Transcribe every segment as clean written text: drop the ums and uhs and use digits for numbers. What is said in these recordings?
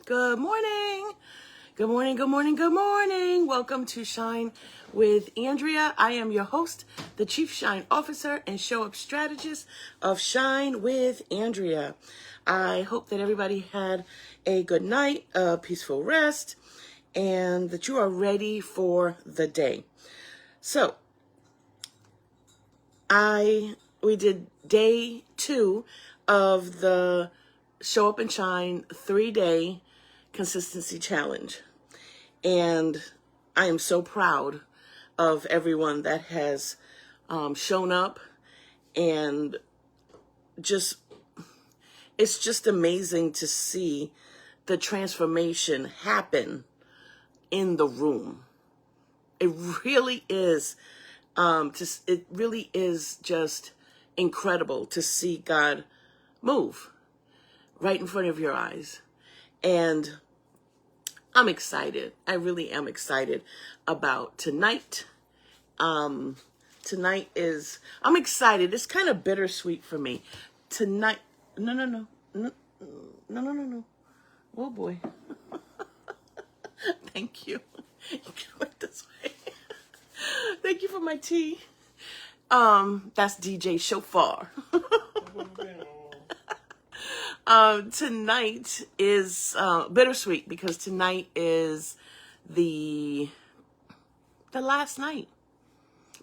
Good morning. Good morning, good morning, good morning. Welcome to Shine with Andrea. I am your host, the Chief Shine Officer and Show Up Strategist of Shine with Andrea. I hope that everybody had a good night, a peaceful rest, and that you are ready for the day. So, we did day 2 of the Show Up and Shine 3-day consistency challenge. And I am so proud of everyone that has shown up, and it's just amazing to see the transformation happen in the room. It really is. It really is just incredible to see God move right in front of your eyes. And I'm excited. I really am excited about tonight. I'm excited. It's kind of bittersweet for me. Tonight, no. Oh boy. Thank you. You can wait this way. Thank you for my tea. That's DJ Shofar. Tonight is bittersweet because tonight is the last night.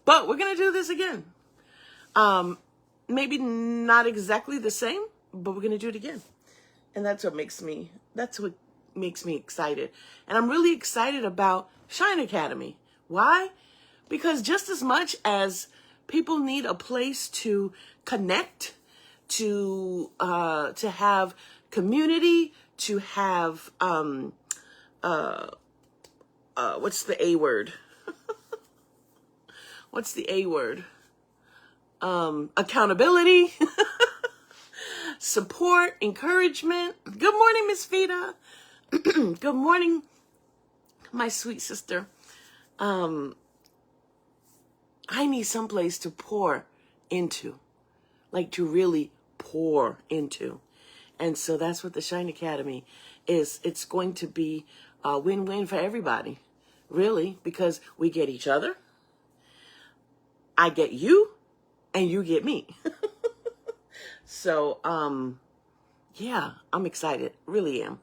But we're gonna do this again. Maybe not exactly the same, but we're gonna do it again. And that's what makes me excited. And I'm really excited about Shine Academy. Why? Because just as much as people need a place to connect, to have community, to have what's the A word? What's the A word? Accountability, support, encouragement. Good morning, Miss Vita. Good morning, my sweet sister. I need someplace to pour into, like to really pour into. And so that's what the Shine Academy is. It's going to be a win-win for everybody, really, because we get each other. I get you, and you get me. So, yeah, I'm excited. Really am.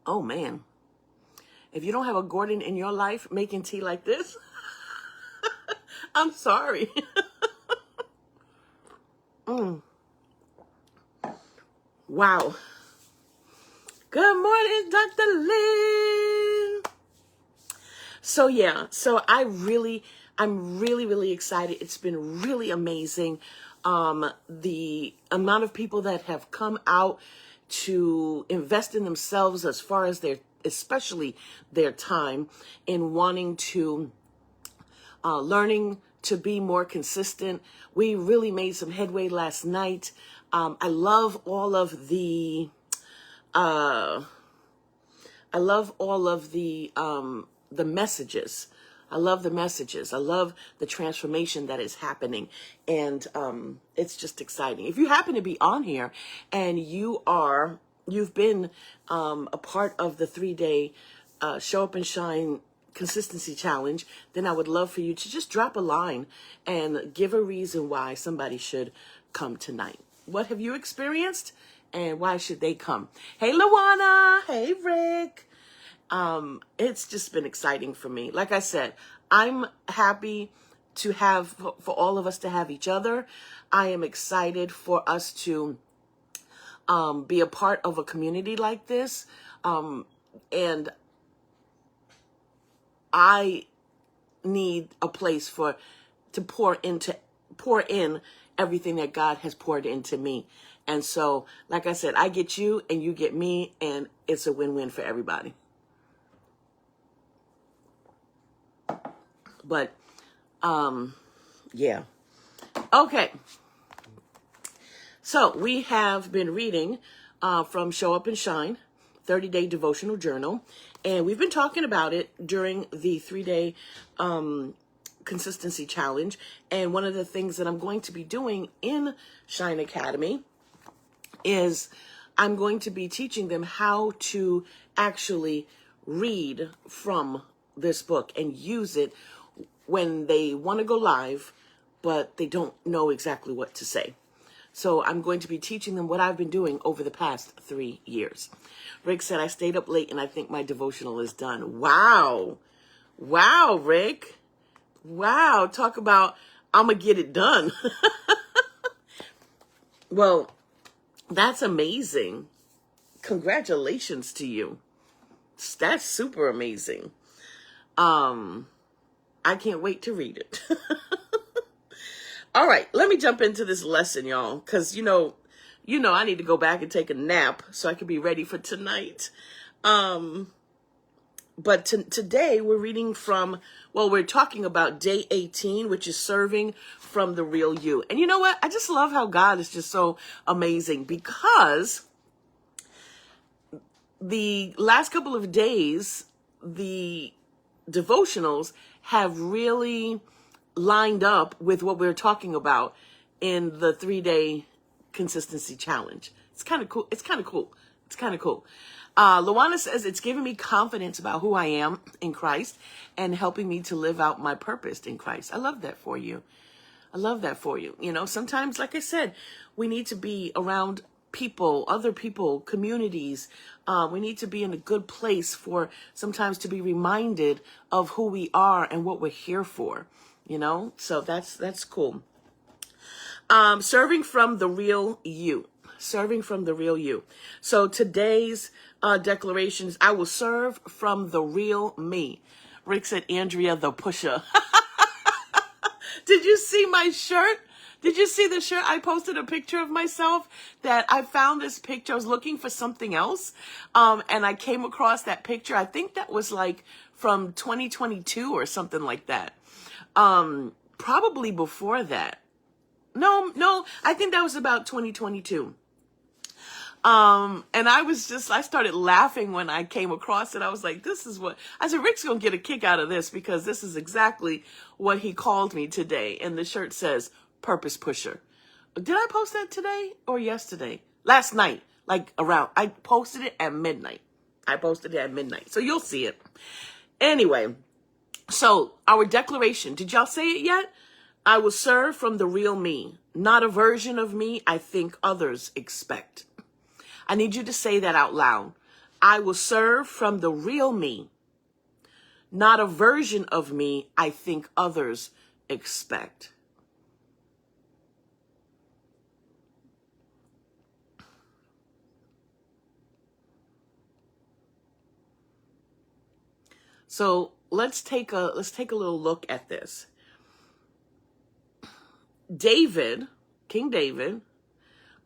Oh, man. If you don't have a Gordon in your life making tea like this, I'm sorry. Wow. Good morning, Dr. Lynn. So yeah, I'm really excited. It's been really amazing. The amount of people that have come out to invest in themselves as far as especially their time in wanting to, learning to be more consistent. We really made some headway last night. I love all of the, the messages. I love the messages. I love the transformation that is happening. And it's just exciting. If you happen to be on here and you've been a part of the 3-day Show Up and Shine Consistency Challenge, then I would love for you to just drop a line and give a reason why somebody should come tonight. What have you experienced and why should they come? Hey, Luana. Hey, Rick. It's just been exciting for me. Like I said, I'm happy to have, for all of us to have each other. I am excited for us to be a part of a community like this. And I need a place to pour in everything that God has poured into me. And so, like I said, I get you and you get me, and it's a win-win for everybody. But, yeah. Okay. So we have been reading from Show Up and Shine, 30-day devotional journal. And we've been talking about it during the 3-day consistency challenge. And one of the things that I'm going to be doing in Shine Academy is I'm going to be teaching them how to actually read from this book and use it when they want to go live, but they don't know exactly what to say. So I'm going to be teaching them what I've been doing over the past 3 years. Rick said, I stayed up late and I think my devotional is done. Wow. Wow, Rick. Wow. Talk about, I'm going to get it done. Well, that's amazing. Congratulations to you. That's super amazing. I can't wait to read it. All right, let me jump into this lesson, y'all, because you know, I need to go back and take a nap so I can be ready for tonight. But today we're reading from, well, we're talking about day 18, which is serving from the real you. And you know what? I just love how God is just so amazing, because the last couple of days, the devotionals have really lined up with what we're talking about in the 3-day consistency challenge. It's kind of cool. It's kind of cool. It's kind of cool. Luana says, it's giving me confidence about who I am in Christ and helping me to live out my purpose in Christ. I love that for you. I love that for you. You know, sometimes, like I said, we need to be around people, other people, communities. We need to be in a good place for sometimes to be reminded of who we are and what we're here for, you know? So that's cool. Serving from the real you. Serving from the real you. So today's declaration is, I will serve from the real me. Rick said, Andrea the pusher. Did you see my shirt? Did you see the shirt? I posted a picture of myself that I found this picture. I was looking for something else. And I came across that picture. I think that was like from 2022 or something like that. Probably before that. No, I think that was about 2022. And I started laughing when I came across it. I was like, I said, Rick's going to get a kick out of this, because this is exactly what he called me today. And the shirt says, Purpose Pusher. Did I post that today or yesterday? Last night, I posted it at midnight. So you'll see it. Anyway, so our declaration, did y'all say it yet? I will serve from the real me, not a version of me I think others expect. I need you to say that out loud. I will serve from the real me, not a version of me I think others expect. So let's take a little look at this. King David,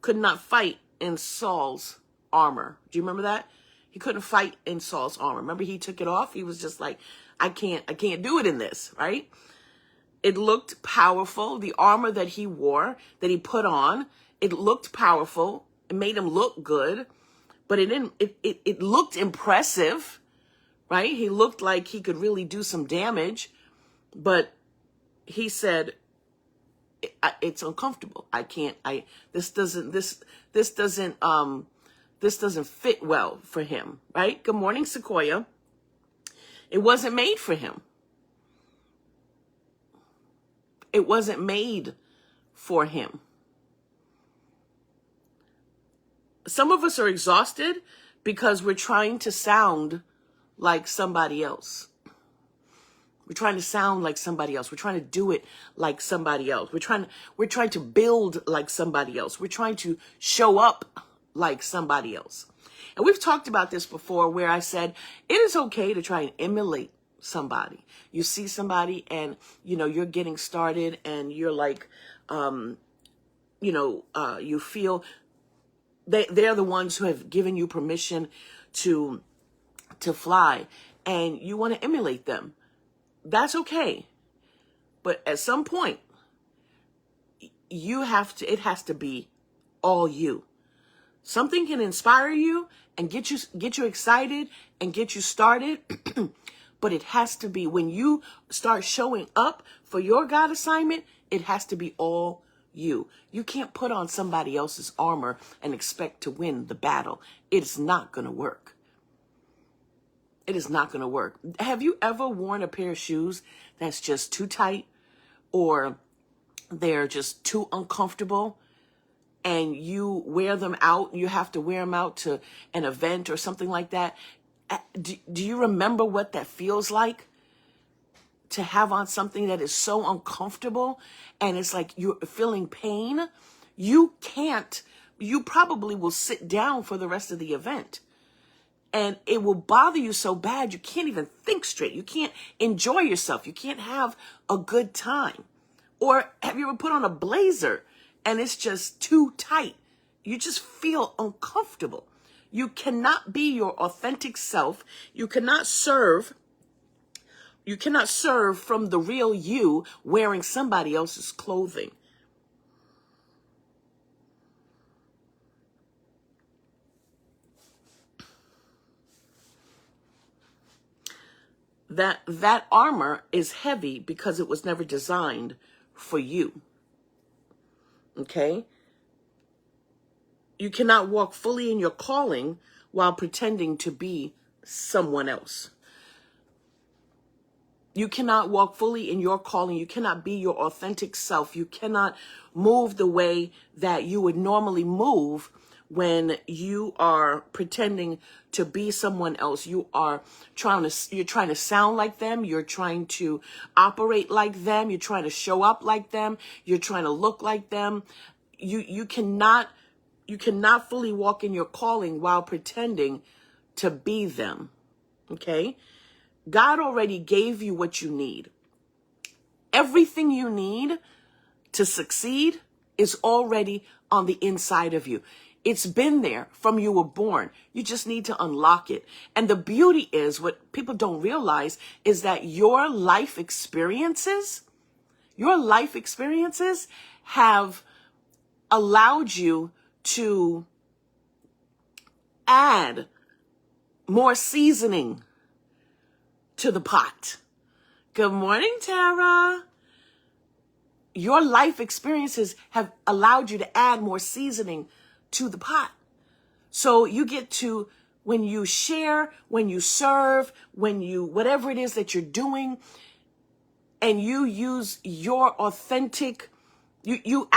could not fight in Saul's armor. Do you remember that? He couldn't fight in Saul's armor. Remember, he took it off. He was just like, I can't do it in this, right? It looked powerful. The armor that he wore, that he put on, it looked powerful. It made him look good, but it looked impressive, right? He looked like he could really do some damage, but he said, it's uncomfortable. This doesn't fit well for him, right? Good morning, Sequoia. It wasn't made for him. It wasn't made for him. Some of us are exhausted because we're trying to sound like somebody else. We're trying to sound like somebody else. We're trying to do it like somebody else. We're trying to build like somebody else. We're trying to show up like somebody else. And we've talked about this before, where I said it is okay to try and emulate somebody. You see somebody and, you're getting started and you're like, you feel they're the ones who have given you permission to fly, and you want to emulate them. That's okay. But at some point, it has to be all you. Something can inspire you and get you excited and get you started. but it has to be, when you start showing up for your God assignment, it has to be all you. You can't put on somebody else's armor and expect to win the battle. It's not going to work. It is not going to work. Have you ever worn a pair of shoes that's just too tight, or they're just too uncomfortable, and you wear them out, you have to wear them out to an event or something like that? Do you remember what that feels like? To have on something that is so uncomfortable and it's like you're feeling pain? You probably will sit down for the rest of the event. And it will bother you so bad you can't even think straight. You can't enjoy yourself. You can't have a good time. Or have you ever put on a blazer and it's just too tight? You just feel uncomfortable. You cannot be your authentic self. You cannot serve from the real you wearing somebody else's clothing. That armor is heavy because it was never designed for you. Okay? You cannot walk fully in your calling while pretending to be someone else. You cannot walk fully in your calling. You cannot be your authentic self. You cannot move the way that you would normally move when you are pretending to be someone else. You're trying to sound like them. You're trying to operate like them. You're trying to show up like them. You're trying to look like them. You cannot fully walk in your calling while pretending to be them. Okay? God already gave you what you need. Everything you need to succeed is already on the inside of you. It's been there from you were born. You just need to unlock it. And the beauty is, what people don't realize is that your life experiences have allowed you to add more seasoning to the pot. Good morning, Tara. Your life experiences have allowed you to add more seasoning to the pot. So you get to, when you share, when you serve, whatever it is that you're doing, and you use your authentic, you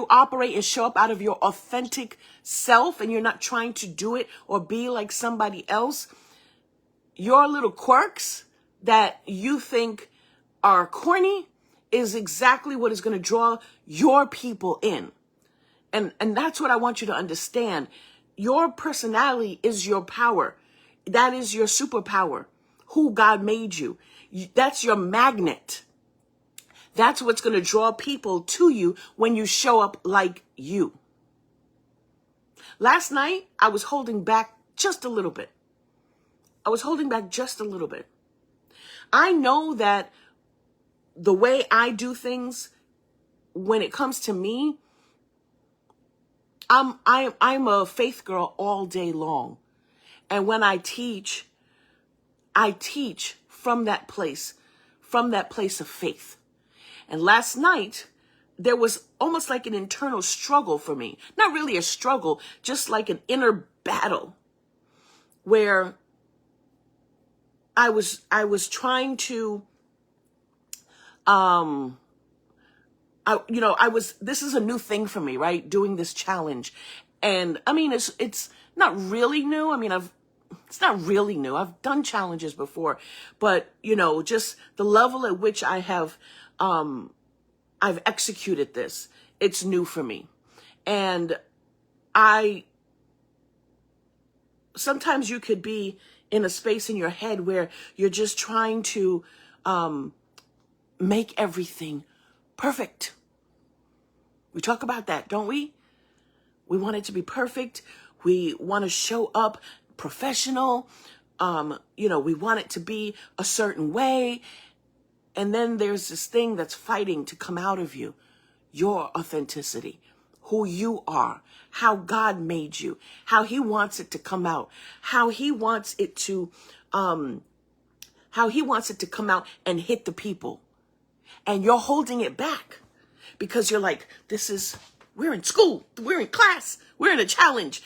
operate and show up out of your authentic self, and you're not trying to do it or be like somebody else. Your little quirks that you think are corny is exactly what is going to draw your people in. And that's what I want you to understand. Your personality is your power. That is your superpower. Who God made you. That's your magnet. That's what's going to draw people to you when you show up like you. Last night, I was holding back just a little bit. I know that the way I do things, when it comes to me, I'm a faith girl all day long. And when I teach from that place of faith. And last night, there was almost like an internal struggle for me. Not really a struggle, just like an inner battle where I was trying to, this is a new thing for me, right? Doing this challenge. And I mean, it's not really new. I mean, it's not really new. I've done challenges before, but just the level at which I've executed this, it's new for me. And sometimes you could be in a space in your head where you're just trying to make everything perfect. We talk about that, don't we? We want it to be perfect. We want to show up professional. We want it to be a certain way. And then there's this thing that's fighting to come out of you. Your authenticity, who you are, how God made you, how he wants it to come out, how he wants it to how he wants it to come out and hit the people. And you're holding it back because you're like, we're in school, we're in class, we're in a challenge,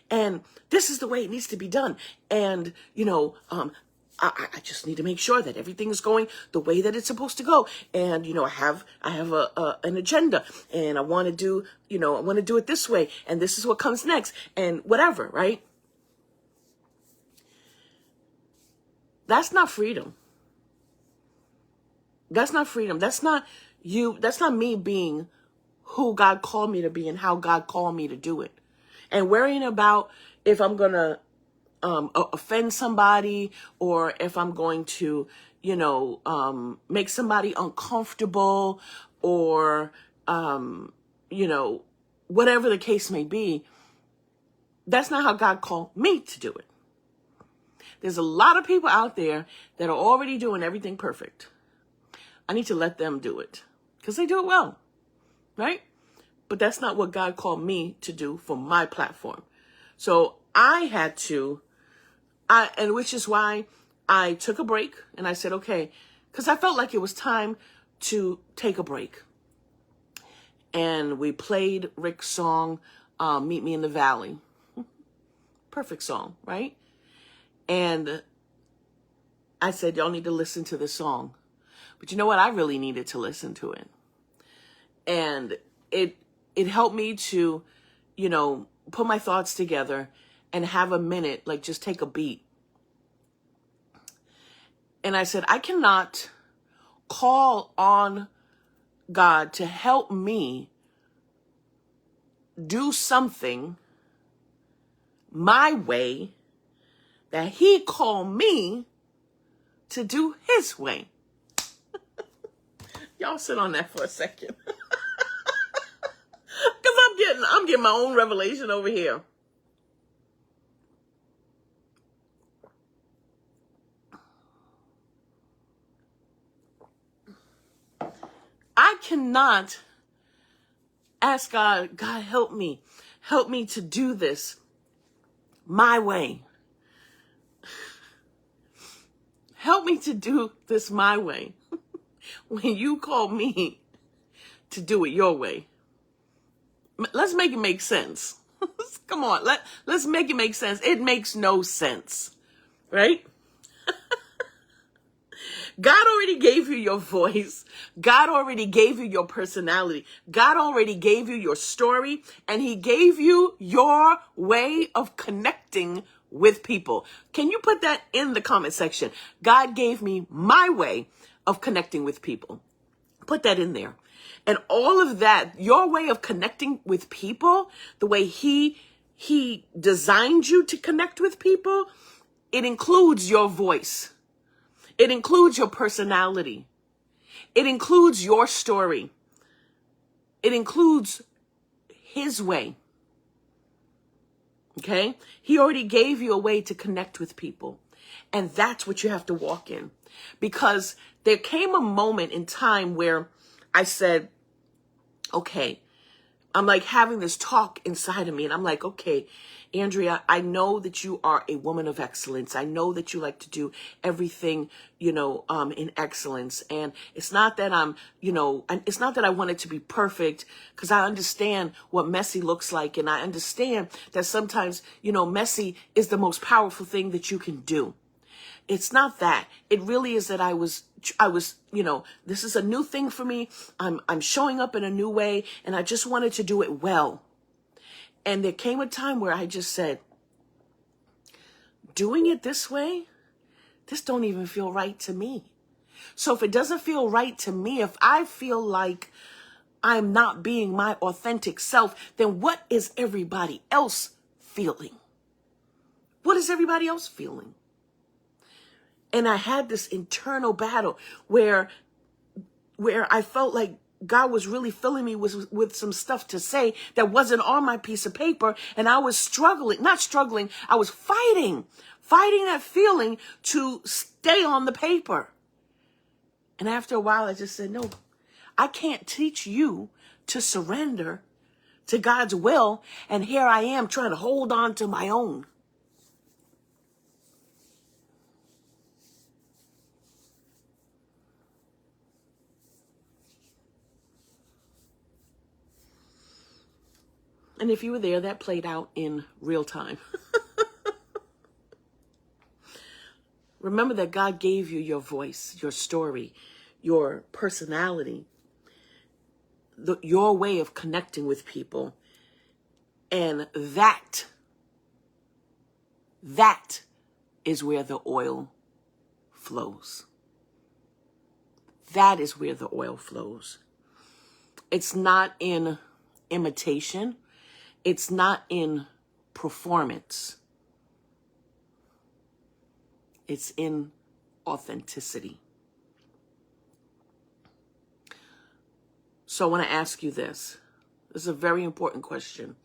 and this is the way it needs to be done. And, I just need to make sure that everything is going the way that it's supposed to go. And, I have an agenda, and I want to do it this way. And this is what comes next, and whatever, right? That's not freedom. That's not freedom. That's not you. That's not me being who God called me to be and how God called me to do it. And worrying about if I'm going to offend somebody, or if I'm going to, make somebody uncomfortable, or, whatever the case may be. That's not how God called me to do it. There's a lot of people out there that are already doing everything perfect. I need to let them do it because they do it well, right? But that's not what God called me to do for my platform. So I had to, and which is why I took a break, and I said, okay, because I felt like it was time to take a break. And we played Rick's song, Meet Me in the Valley. Perfect song, right? And I said, y'all need to listen to this song. But you know what? I really needed to listen to it. And it helped me to, put my thoughts together and have a minute, like just take a beat. And I said, I cannot call on God to help me do something my way that he called me to do his way. Y'all sit on that for a second. Because I'm getting my own revelation over here. I cannot ask God, help me to do this my way. Help me to do this my way. When you call me to do it your way. Let's make it make sense. Come on, let's make it make sense. It makes no sense, right? God already gave you your voice. God already gave you your personality. God already gave you your story, and he gave you your way of connecting with people. Can you put that in the comment section? God gave me my way of connecting with people. Put that in there. And all of that, your way of connecting with people, the way he designed you to connect with people, it includes your voice. It includes your personality. It includes your story. It includes his way. Okay? He already gave you a way to connect with people. And that's what you have to walk in. Because there came a moment in time where I said, okay, I'm like having this talk inside of me, and I'm like, okay, Andrea, I know that you are a woman of excellence. I know that you like to do everything, in excellence. And it's not that it's not that I want it to be perfect, because I understand what messy looks like. And I understand that sometimes, messy is the most powerful thing that you can do. It's not that. It really is that I was, this is a new thing for me. I'm showing up in a new way, and I just wanted to do it well. And there came a time where I just said, doing it this way, this don't even feel right to me. So if it doesn't feel right to me, if I feel like I'm not being my authentic self, then what is everybody else feeling? What is everybody else feeling? And I had this internal battle where I felt like God was really filling me with some stuff to say that wasn't on my piece of paper. And I was I was fighting that feeling to stay on the paper. And after a while, I just said, no, I can't teach you to surrender to God's will. And here I am trying to hold on to my own. And if you were there, that played out in real time. Remember that God gave you your voice, your story, your personality, your way of connecting with people. And that is where the oil flows. That is where the oil flows. It's not in imitation. It's not in performance. It's in authenticity. So I want to ask you this. This is a very important question.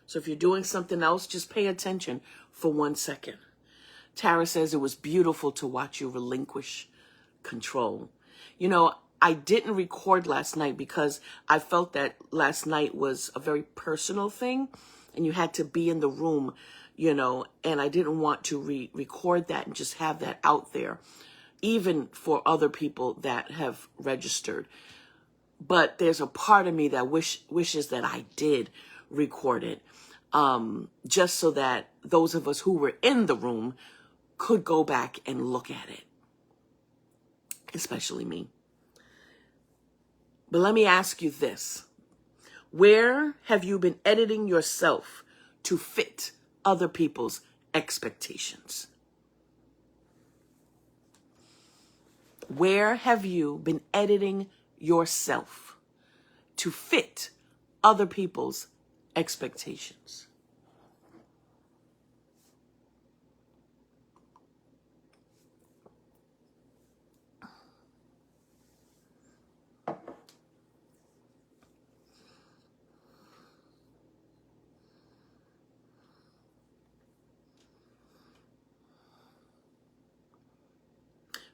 So if you're doing something else, just pay attention for 1 second. Tara says it was beautiful to watch you relinquish control. You know, I didn't record last night because I felt that last night was a very personal thing and you had to be in the room, you know, and I didn't want to record that and just have that out there, even for other people that have registered. But there's a part of me that wishes that I did record it, just so that those of us who were in the room could go back and look at it, especially me. But let me ask you this. Where have you been editing yourself to fit other people's expectations? Where have you been editing yourself to fit other people's expectations?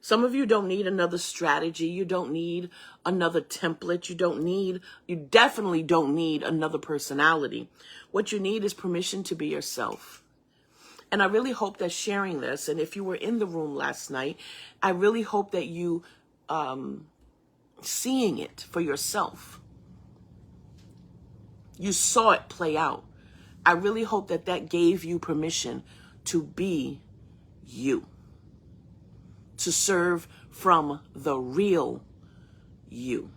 Some of you don't need another strategy. You don't need another template. You definitely don't need another personality. What you need is permission to be yourself. And I really hope that sharing this, and if you were in the room last night, I really hope that you seeing it for yourself. You saw it play out. I really hope that that gave you permission to be you. To serve from the real you.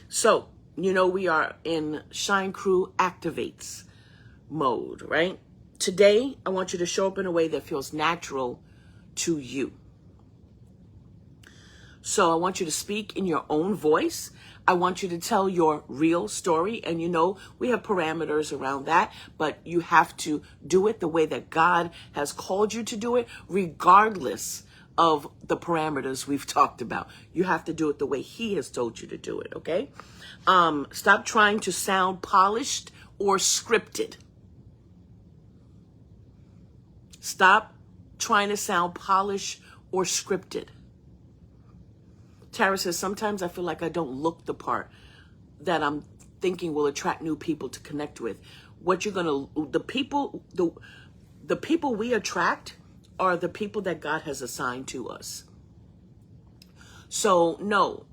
So, you know, we are in Shine Crew Activates mode, right? Today, I want you to show up in a way that feels natural to you. So I want you to speak in your own voice. I want you to tell your real story. And you know, we have parameters around that, but you have to do it the way that God has called you to do it, regardless of the parameters we've talked about. You have to do it the way He has told you to do it, okay? Stop trying to sound polished or scripted. Stop trying to sound polished or scripted. Tara says, sometimes I feel like I don't look the part that I'm thinking will attract new people to connect with. The people we attract are the people that God has assigned to us. So no,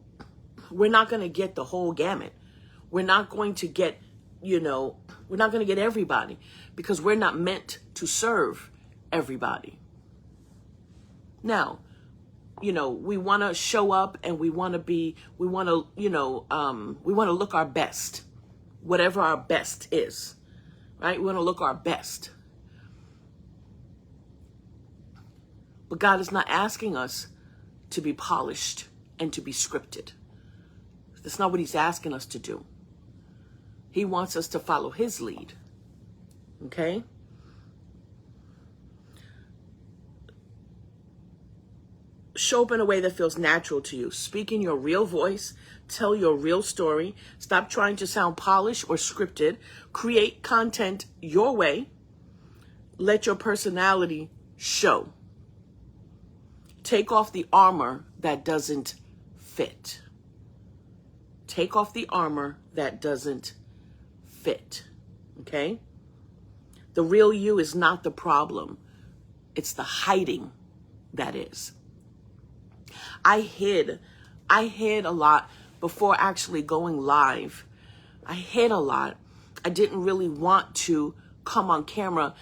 we're not going to get the whole gamut. We're not going to get, we're not going to get everybody because we're not meant to serve everybody. Now, we want to show up and we want to look our best, whatever our best is, right? We want to look our best. But God is not asking us to be polished and to be scripted. That's not what He's asking us to do. He wants us to follow His lead. Okay? Show up in a way that feels natural to you. Speak in your real voice. Tell your real story. Stop trying to sound polished or scripted. Create content your way. Let your personality show. Take off the armor that doesn't fit. Take off the armor that doesn't fit. Okay? The real you is not the problem. It's the hiding that is. I hid a lot before actually going live I hid a lot. I didn't really want to come on camera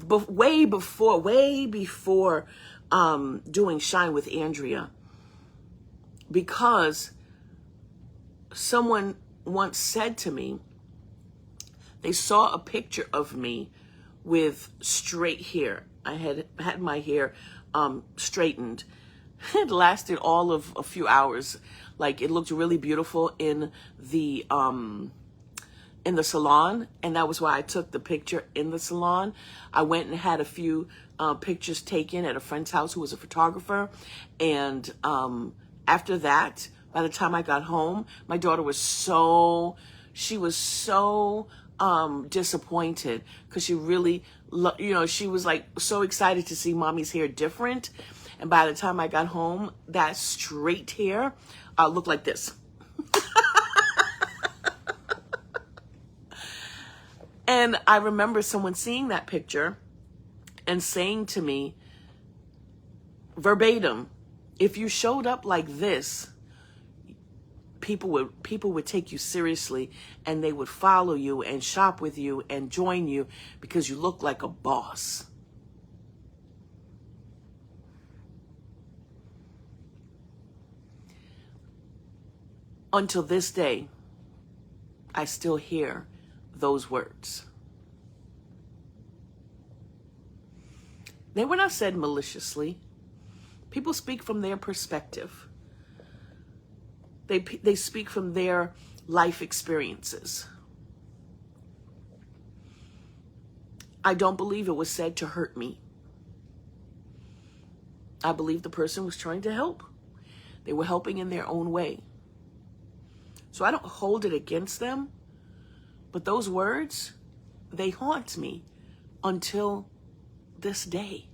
way before doing Shine with Andrea, because someone once said to me, they saw a picture of me with straight hair. I had my hair straightened. It lasted all of a few hours. Like, it looked really beautiful in the salon, and that was why I took the picture in the salon. I went and had a few pictures taken at a friend's house who was a photographer, and after that, by the time I got home, my daughter was so disappointed, because she really, she was like so excited to see mommy's hair different. And by the time I got home, that straight hair looked like this. And I remember someone seeing that picture and saying to me verbatim, if you showed up like this, people would take you seriously, and they would follow you and shop with you and join you because you look like a boss. Until this day, I still hear those words. They were not said maliciously. People speak from their perspective. They speak from their life experiences. I don't believe it was said to hurt me. I believe the person was trying to help. They were helping in their own way. So I don't hold it against them, but those words, they haunt me until this day.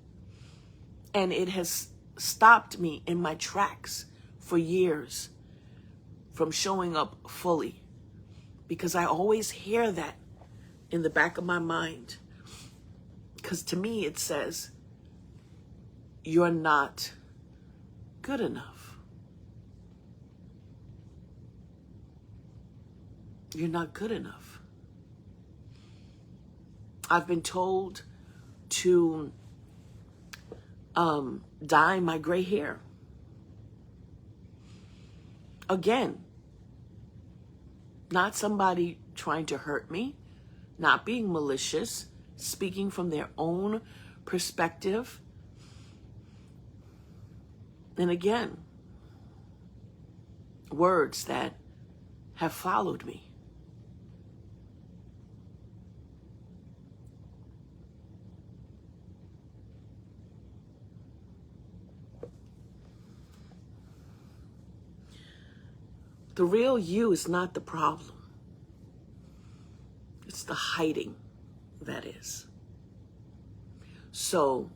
And it has stopped me in my tracks for years from showing up fully, because I always hear that in the back of my mind. Because to me, it says, you're not good enough. You're not good enough. I've been told to dye my gray hair. Again, not somebody trying to hurt me, not being malicious, speaking from their own perspective. And again, words that have followed me. The real you is not the problem. It's the hiding that is. So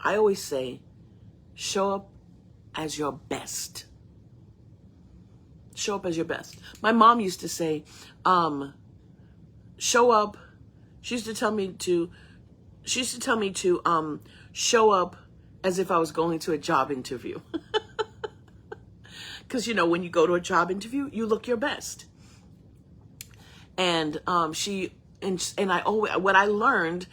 I always say, show up as your best. Show up as your best. My mom used to say, show up. She used to tell me to show up as if I was going to a job interview. Because, when you go to a job interview, you look your best. And what I learned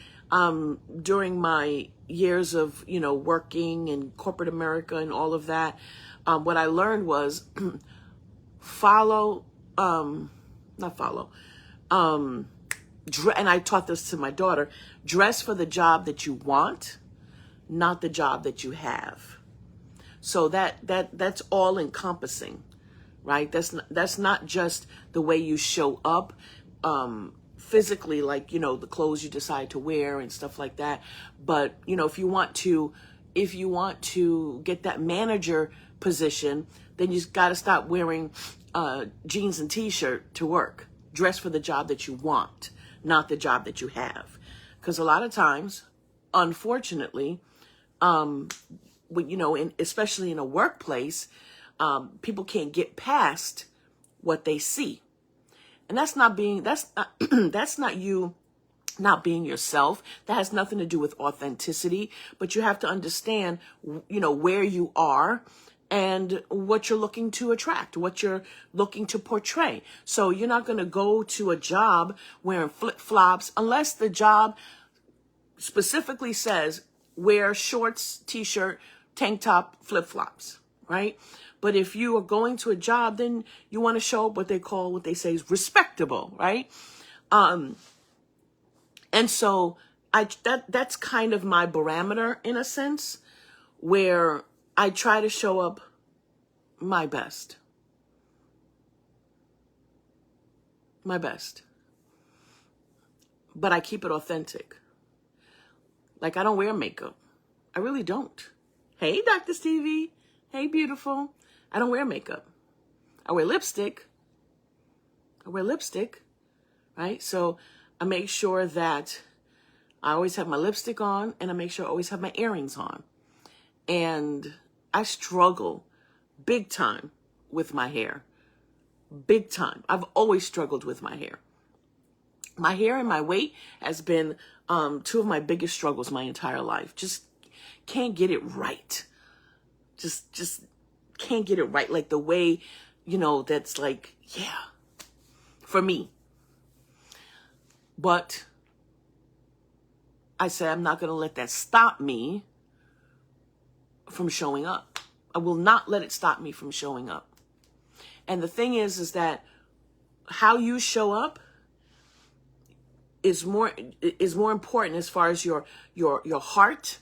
during my years of, working in corporate America and all of that, what I learned was and I taught this to my daughter, dress for the job that you want, not the job that you have. So that's all encompassing, right? That's not just the way you show up physically, like, the clothes you decide to wear and stuff like that. But, if you want to get that manager position, then you got to stop wearing jeans and t-shirt to work. Dress for the job that you want, not the job that you have. Because a lot of times, unfortunately, especially in a workplace, people can't get past what they see. And that's not you not being yourself. That has nothing to do with authenticity, but you have to understand, where you are and what you're looking to attract, what you're looking to portray. So you're not going to go to a job wearing flip-flops unless the job specifically says wear shorts, t-shirt, tank top, flip-flops, right? But if you are going to a job, then you want to show up what they say is respectable, right? And so that's kind of my barometer in a sense, where I try to show up my best. My best. But I keep it authentic. Like, I don't wear makeup. I really don't. Hey, Dr. Stevie. Hey, beautiful. I don't wear makeup. I wear lipstick. Right? So I make sure that I always have my lipstick on, and I make sure I always have my earrings on. And I struggle big time with my hair. Big time. I've always struggled with my hair. My hair and my weight has been two of my biggest struggles my entire life. Just can't get it right. Just can't get it right. Like the way, that's like, yeah, for me. But I said, I'm not going to let that stop me from showing up. I will not let it stop me from showing up. And the thing is that how you show up is more important as far as your heart,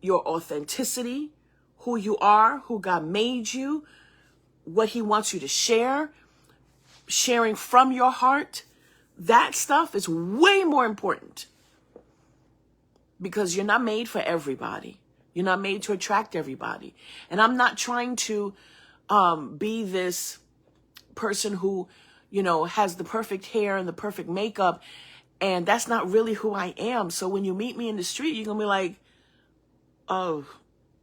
your authenticity, who you are, who God made you, what he wants you to share, sharing from your heart. That stuff is way more important, because you're not made for everybody. You're not made to attract everybody. And I'm not trying to be this person who, has the perfect hair and the perfect makeup. And that's not really who I am. So when you meet me in the street, you're going to be like, oh,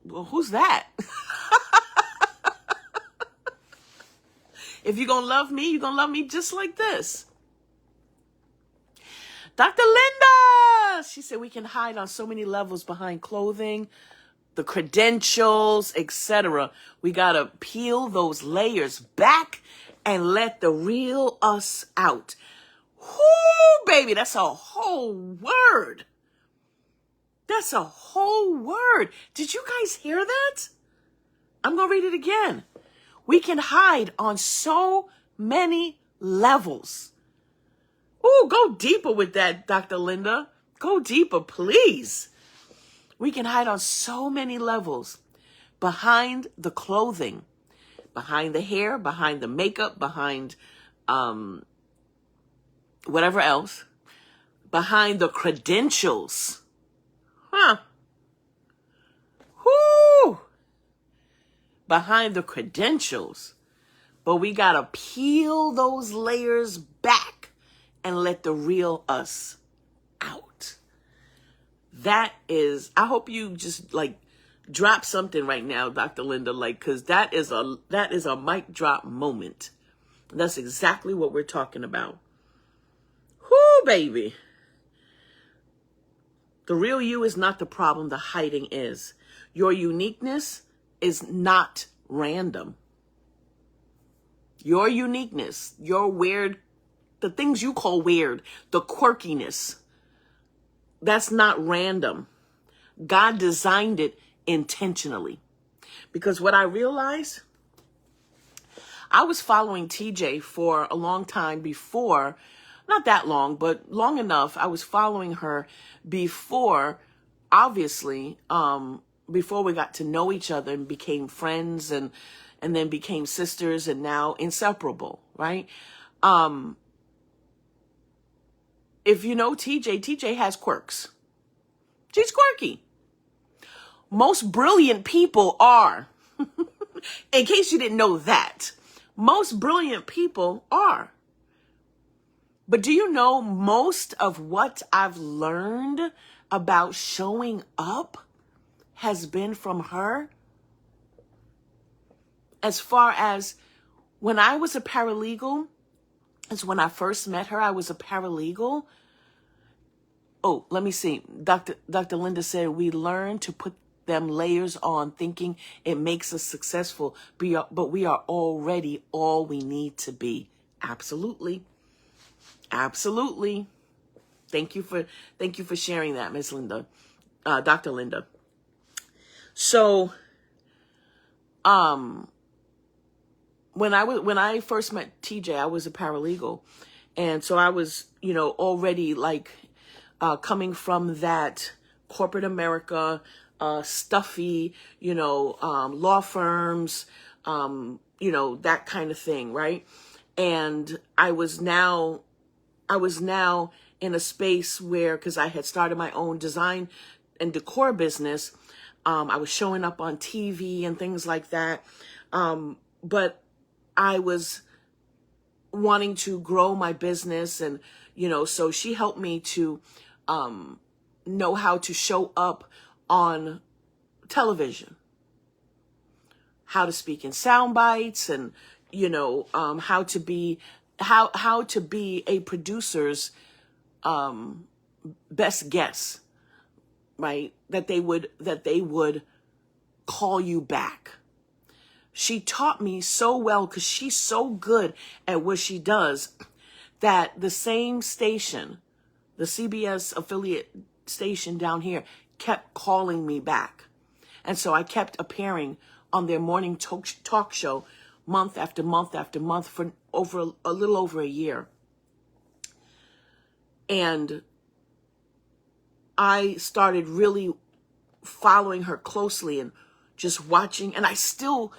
well, who's that? If you're going to love me, you're going to love me just like this. Dr. Linda, she said we can hide on so many levels behind clothing, the credentials, etc. We got to peel those layers back and let the real us out. Whoo, baby, that's a whole word. That's a whole word. Did you guys hear that? I'm going to read it again. We can hide on so many levels. Ooh, go deeper with that, Dr. Linda. Go deeper, please. We can hide on so many levels behind the clothing, behind the hair, behind the makeup, behind whatever else, behind the credentials. Whoo! Behind the credentials. But we got to peel those layers back and let the real us out. That is, I hope you just drop something right now, Dr. Linda, because that is a mic drop moment. That's exactly what we're talking about. Whoo, baby. The real you is not the problem. The hiding is. Your uniqueness is not random. Your uniqueness, your weird, the things you call weird, the quirkiness, that's not random. God designed it intentionally. Because what I realized, I was following TJ for a long time before, not that long, but long enough. I was following her before, obviously, before we got to know each other and became friends and then became sisters and now inseparable, right? If you know TJ has quirks. She's quirky. Most brilliant people are. In case you didn't know that. Most brilliant people are. But do you know most of what I've learned about showing up has been from her? As far as when I was a paralegal, is when I first met her, I was a paralegal. Oh, let me see. Dr. Linda said we learn to put them layers on, thinking it makes us successful, but we are already all we need to be. Absolutely. Absolutely. Thank you for sharing that, Miss Linda, Dr. Linda. So, when I first met TJ, I was a paralegal. And so I was, already like, coming from that corporate America, stuffy, law firms, that kind of thing. Right. And I was now in a space where, because I had started my own design and decor business, I was showing up on TV and things like that. But I was wanting to grow my business, and, so she helped me to know how to show up on television, how to speak in sound bites, and, how to be a producer's best guess, right? That they would call you back. She taught me so well, because she's so good at what she does, that the same station, the CBS affiliate station down here, kept calling me back. And so I kept appearing on their morning talk show month after month after month for a little over a year. And I started really following her closely and just watching, and I still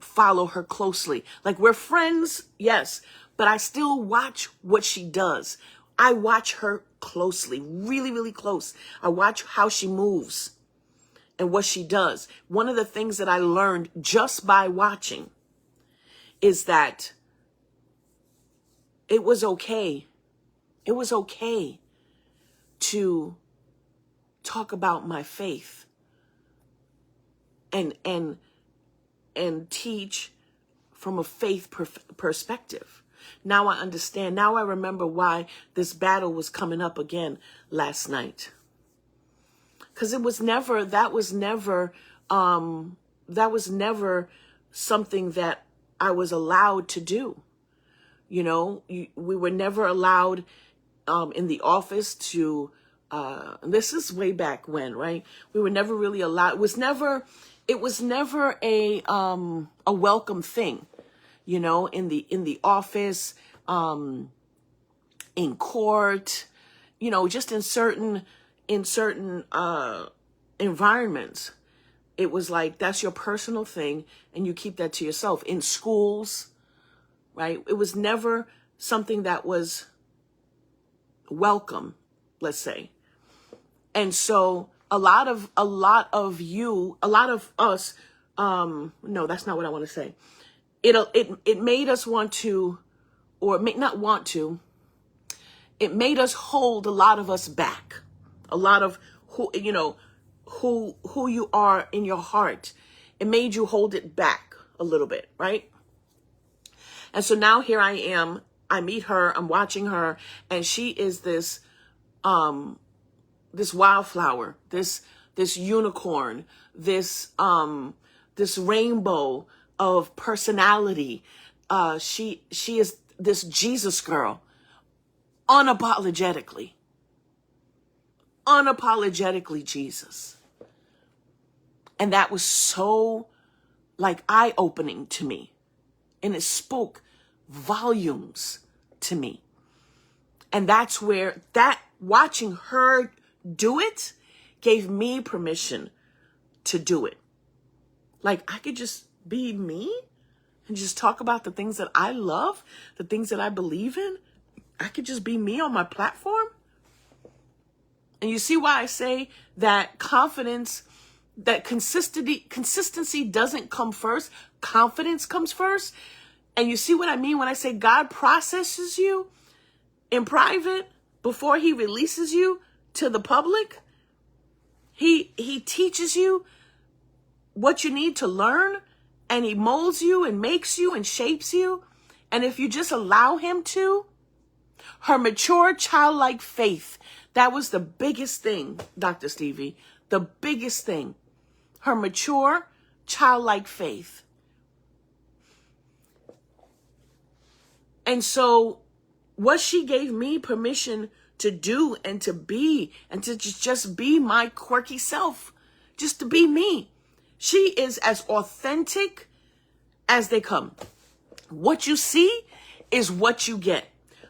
follow her closely. Like, we're friends, yes, but I still watch what she does. I watch her closely, really, really close. I watch how she moves and what she does. One of the things that I learned just by watching is that it was okay. It was okay to talk about my faith and teach from a faith perspective. Now I understand. Now I remember why this battle was coming up again last night. Because that was never something that I was allowed to do. We were never allowed in the office to, this is way back when, right? We were never really allowed. It was never a welcome thing, in the office, in court, just in certain environments. It was like, that's your personal thing, and you keep that to yourself. In schools, right? It was never something that was welcome, let's say. And so a lot of us, no, that's not what I want to say. It made us want to, or not want to, it made us hold a lot of us back. A lot of who you are in your heart. It made you hold it back a little bit, right? And so now here I am. I meet her. I'm watching her, and she is this wildflower, this unicorn, this rainbow of personality. She is this Jesus girl, unapologetically Jesus. And that was so eye-opening to me. And it spoke volumes to me. And that's where watching her do it gave me permission to do it. I could just be me and just talk about the things that I love, the things that I believe in. I could just be me on my platform. And you see why I say that consistency doesn't come first. Confidence comes first. And you see what I mean when I say God processes you in private before he releases you to the public? He teaches you what you need to learn, and he molds you and makes you and shapes you. And if you just allow him to, her mature childlike faith That was the biggest thing, Dr. Stevie, the biggest thing. Her mature, childlike faith. And so what she gave me permission to do and to be and to just be my quirky self, just to be me. She is as authentic as they come. What you see is what you get.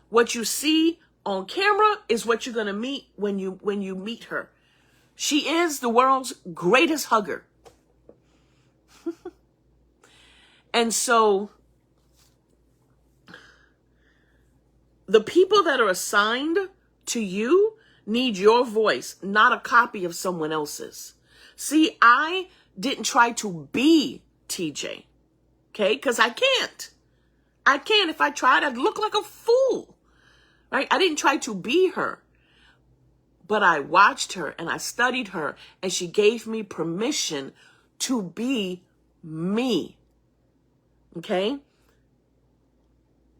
What you see on camera is what you're going to meet when you meet her. She is the world's greatest hugger. And so the people that are assigned to you need your voice, not a copy of someone else's. See, I didn't try to be TJ, okay? Because I can't. I can't. If I tried, I'd look like a fool, right? I didn't try to be her. But I watched her and I studied her, and she gave me permission to be me, okay?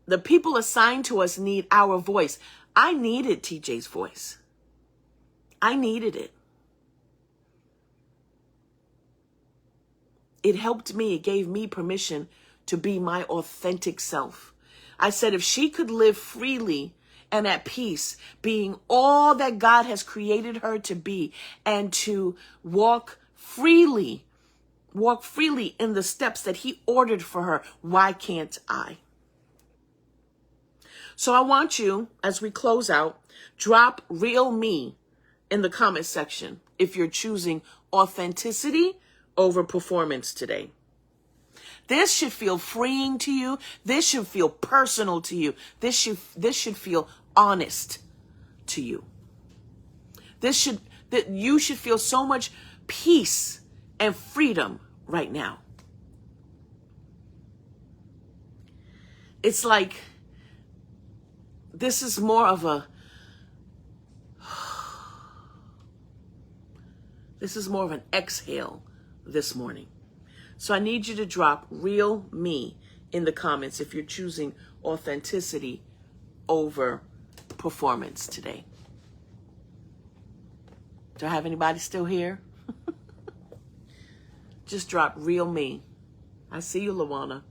The people assigned to us need our voice. I needed TJ's voice. I needed it. It helped me. It gave me permission to be my authentic self. I said, if she could live freely and at peace, being all that God has created her to be, and to walk freely in the steps that he ordered for her, why can't I? So I want you, as we close out, drop real me in the comment section if you're choosing authenticity over performance today. This should feel freeing to you. This should feel personal to you. This should feel honest to you. That you should feel so much peace and freedom right now. It's like this is more of an exhale this morning. So I need you to drop real me in the comments if you're choosing authenticity over performance today. Do I have anybody still here? Just drop real me. I see you, Lawana.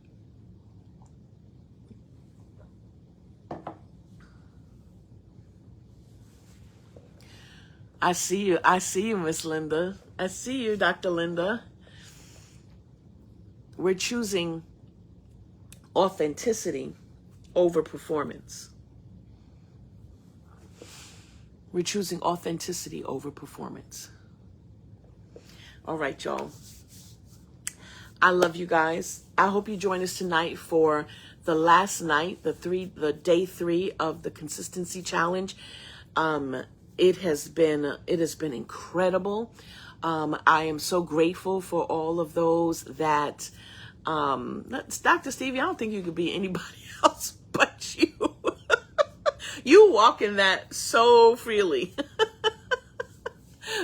I see you. I see you, Miss Linda. I see you, Dr. Linda. We're choosing authenticity over performance. We're choosing authenticity over performance. All right, y'all. I love you guys. I hope you join us tonight for the last night, the day 3 of the consistency challenge. It has been incredible. I am so grateful for all of those that, Dr. Stevie, I don't think you could be anybody else but you. You walk in that so freely.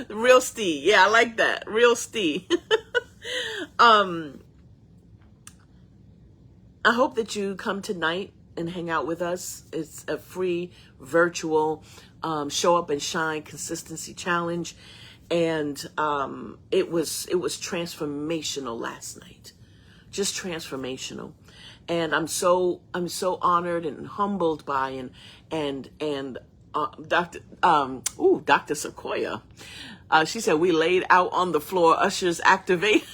Real Steve. Yeah, I like that. Real Steve. I hope that you come tonight and hang out with us. It's a free virtual show up and shine consistency challenge. And it was transformational last night. Just transformational. And I'm so honored and humbled by and Dr. Sequoia. She said, we laid out on the floor, ushers activate.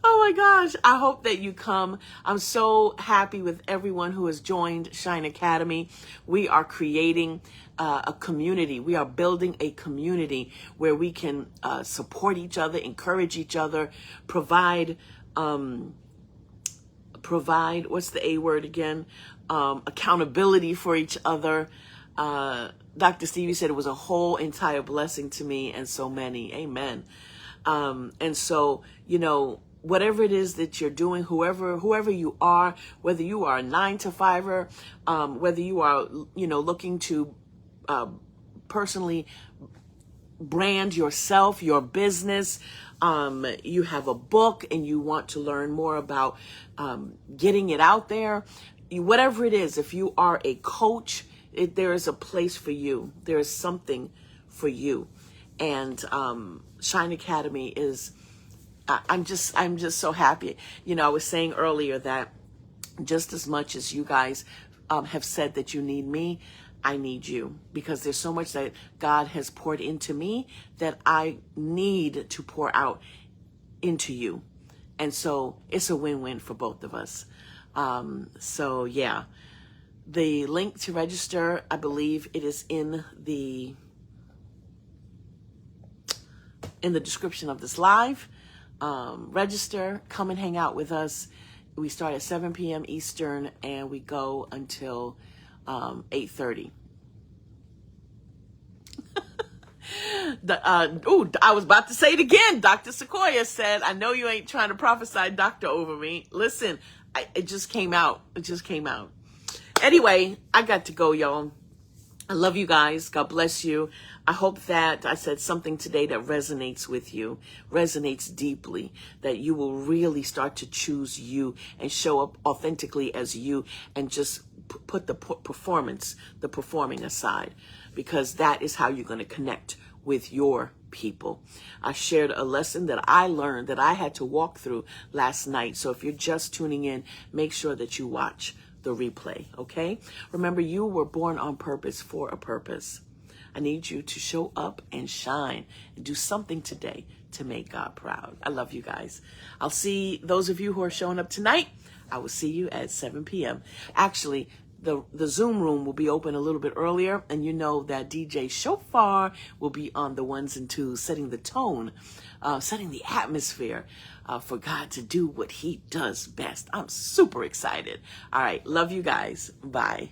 Oh my gosh. I hope that you come. I'm so happy with everyone who has joined Shine Academy. We are creating a community. We are building a community where we can support each other, encourage each other, provide, what's the A word again? Accountability for each other. Dr. Stevie said it was a whole entire blessing to me and so many. Amen. And so, whatever it is that you're doing, whoever you are, whether you are a 9-to-5er, whether you are, looking to personally brand yourself, your business, you have a book and you want to learn more about getting it out there, whatever it is, if you are a coach, there is a place for you. There is something for you. And Shine Academy is, I'm just so happy. You know, I was saying earlier that just as much as you guys have said that you need me, I need you, because there's so much that God has poured into me that I need to pour out into you. And so it's a win-win for both of us. So yeah, the link to register, I believe it is in the description of this live. Register, come and hang out with us. We start at 7 p.m. Eastern and we go until 8:30. I was about to say it again. Dr. Sequoia said, I know you ain't trying to prophesy doctor over me. Listen, it just came out. It just came out. Anyway, I got to go, y'all. I love you guys. God bless you. I hope that I said something today that resonates with you, resonates deeply, that you will really start to choose you and show up authentically as you, and just put the performing aside, because that is how you're going to connect with your people. I shared a lesson that I learned that I had to walk through last night. So if you're just tuning in, make sure that you watch the replay, okay? Remember, you were born on purpose for a purpose. I need you to show up and shine and do something today to make God proud. I love you guys. I'll see those of you who are showing up tonight. I will see you at 7 p.m. Actually, the Zoom room will be open a little bit earlier, and you know that DJ Shofar will be on the ones and twos, setting the tone, setting the atmosphere for God to do what he does best. I'm super excited. All right. Love you guys. Bye.